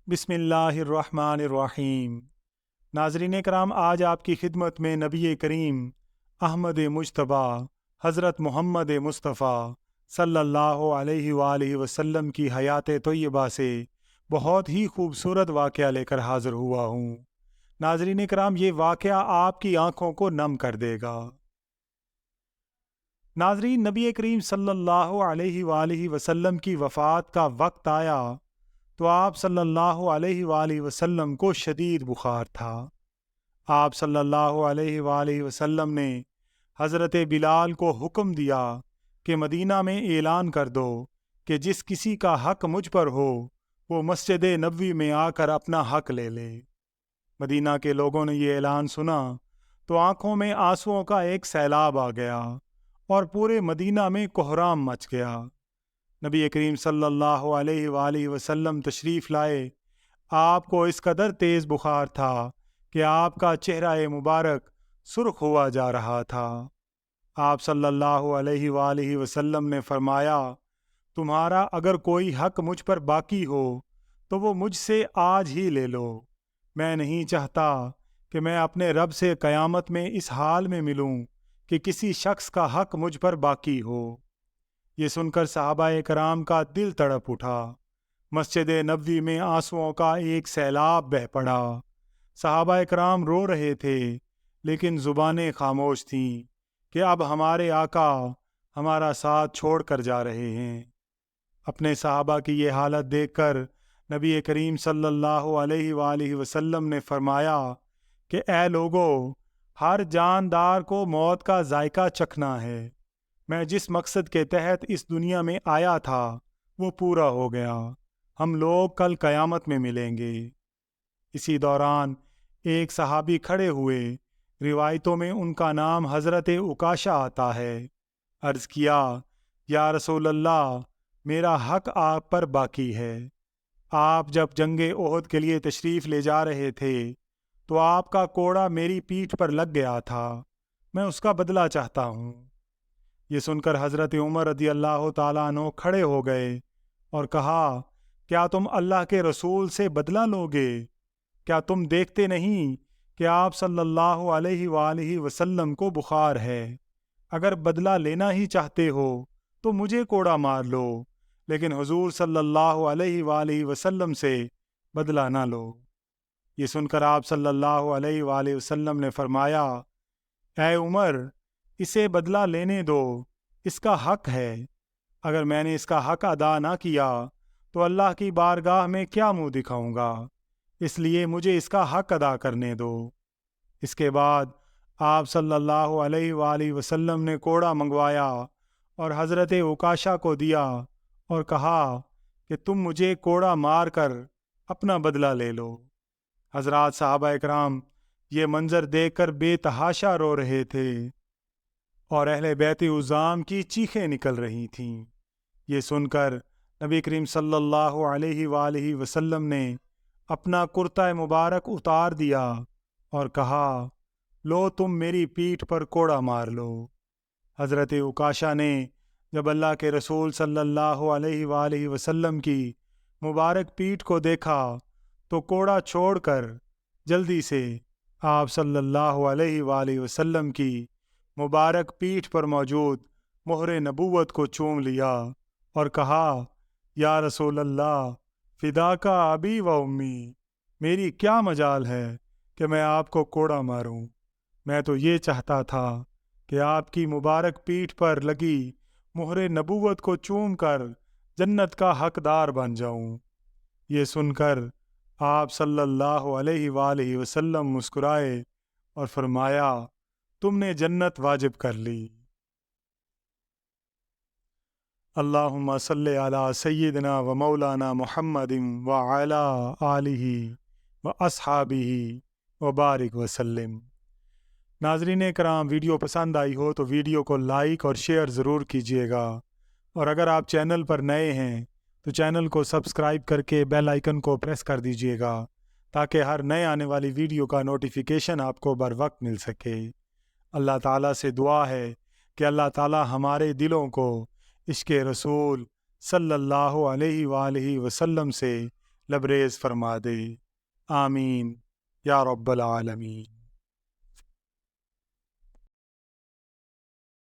بسم اللہ الرحمن الرحیم۔ ناظرین کرام، آج آپ کی خدمت میں نبی کریم احمد مجتبیٰ حضرت محمد مصطفیٰ صلی اللہ علیہ وآلہ وسلم کی حیات طیبہ سے بہت ہی خوبصورت واقعہ لے کر حاضر ہوا ہوں۔ ناظرین کرام، یہ واقعہ آپ کی آنکھوں کو نم کر دے گا۔ ناظرین، نبی کریم صلی اللہ علیہ وآلہ وسلم کی وفات کا وقت آیا تو آپ صلی اللہ علیہ وآلہ وسلم کو شدید بخار تھا۔ آپ صلی اللہ علیہ وآلہ وسلم نے حضرت بلال کو حکم دیا کہ مدینہ میں اعلان کر دو کہ جس کسی کا حق مجھ پر ہو وہ مسجد نبوی میں آ کر اپنا حق لے لے۔ مدینہ کے لوگوں نے یہ اعلان سنا تو آنکھوں میں آنسوؤں کا ایک سیلاب آ گیا اور پورے مدینہ میں کوہرام مچ گیا۔ نبی کریم صلی اللہ علیہ وآلہ وسلم تشریف لائے۔ آپ کو اس قدر تیز بخار تھا کہ آپ کا چہرہ مبارک سرخ ہوا جا رہا تھا۔ آپ صلی اللہ علیہ وآلہ وسلم نے فرمایا، تمہارا اگر کوئی حق مجھ پر باقی ہو تو وہ مجھ سے آج ہی لے لو۔ میں نہیں چاہتا کہ میں اپنے رب سے قیامت میں اس حال میں ملوں کہ کسی شخص کا حق مجھ پر باقی ہو۔ یہ سن کر صحابہ کرام کا دل تڑپ اٹھا۔ مسجد نبوی میں آنسوؤں کا ایک سیلاب بہہ پڑا۔ صحابہ کرام رو رہے تھے لیکن زبانیں خاموش تھیں کہ اب ہمارے آقا ہمارا ساتھ چھوڑ کر جا رہے ہیں۔ اپنے صحابہ کی یہ حالت دیکھ کر نبی کریم صلی اللہ علیہ وآلہ وسلم نے فرمایا کہ اے لوگو، ہر جاندار کو موت کا ذائقہ چکھنا ہے۔ میں جس مقصد کے تحت اس دنیا میں آیا تھا وہ پورا ہو گیا۔ ہم لوگ کل قیامت میں ملیں گے۔ اسی دوران ایک صحابی کھڑے ہوئے، روایتوں میں ان کا نام حضرت عکاشہ آتا ہے۔ عرض کیا، یا رسول اللہ، میرا حق آپ پر باقی ہے۔ آپ جب جنگ احد کے لیے تشریف لے جا رہے تھے تو آپ کا کوڑا میری پیٹھ پر لگ گیا تھا، میں اس کا بدلہ چاہتا ہوں۔ یہ سن کر حضرت عمر رضی اللہ تعالیٰ عنہ کھڑے ہو گئے اور کہا، کیا تم اللہ کے رسول سے بدلہ لوگے؟ کیا تم دیکھتے نہیں کہ آپ صلی اللہ علیہ وآلہ وسلم کو بخار ہے؟ اگر بدلہ لینا ہی چاہتے ہو تو مجھے کوڑا مار لو، لیکن حضور صلی اللہ علیہ وآلہ وسلم سے بدلہ نہ لو۔ یہ سن کر آپ صلی اللہ علیہ وآلہ وسلم نے فرمایا، اے عمر، اسے بدلہ لینے دو، اس کا حق ہے۔ اگر میں نے اس کا حق ادا نہ کیا تو اللہ کی بارگاہ میں کیا منہ دکھاؤں گا؟ اس لیے مجھے اس کا حق ادا کرنے دو۔ اس کے بعد آپ صلی اللہ علیہ وآلہ وسلم نے کوڑا منگوایا اور حضرت عکاشہ کو دیا اور کہا کہ تم مجھے کوڑا مار کر اپنا بدلہ لے لو۔ حضرات صحابہ اکرام یہ منظر دیکھ کر بے تحاشا رو رہے تھے اور اہل بیت عظام کی چیخیں نکل رہی تھیں۔ یہ سن کر نبی کریم صلی اللہ علیہ وآلہ وسلم نے اپنا کرتہ مبارک اتار دیا اور کہا، لو تم میری پیٹھ پر کوڑا مار لو۔ حضرت عکاشہ نے جب اللہ کے رسول صلی اللہ علیہ وآلہ وسلم کی مبارک پیٹھ کو دیکھا تو کوڑا چھوڑ کر جلدی سے آپ صلی اللہ علیہ وآلہ وسلم کی مبارک پیٹھ پر موجود مہر نبوت کو چوم لیا اور کہا، یا رسول اللہ، فداک ابی و امی، میری کیا مجال ہے کہ میں آپ کو کوڑا ماروں؟ میں تو یہ چاہتا تھا کہ آپ کی مبارک پیٹھ پر لگی مہر نبوت کو چوم کر جنت کا حقدار بن جاؤں۔ یہ سن کر آپ صلی اللہ علیہ وآلہ وسلم مسکرائے اور فرمایا، تم نے جنت واجب کر لی۔ اللہم صلی علی سیدنا و مولانا محمد وعلی آلہ و اصحابہ و بارک وسلم۔ ناظرین کرام، ویڈیو پسند آئی ہو تو ویڈیو کو لائک اور شیئر ضرور کیجیے گا، اور اگر آپ چینل پر نئے ہیں تو چینل کو سبسکرائب کر کے بیل آئیکن کو پریس کر دیجیے گا تاکہ ہر نئے آنے والی ویڈیو کا نوٹیفیکیشن آپ کو بر وقت مل سکے۔ اللہ تعالیٰ سے دعا ہے کہ اللہ تعالیٰ ہمارے دلوں کو عشق رسول صلی اللہ علیہ وآلہ وسلم سے لبریز فرما دے۔ آمین یا رب العالمین۔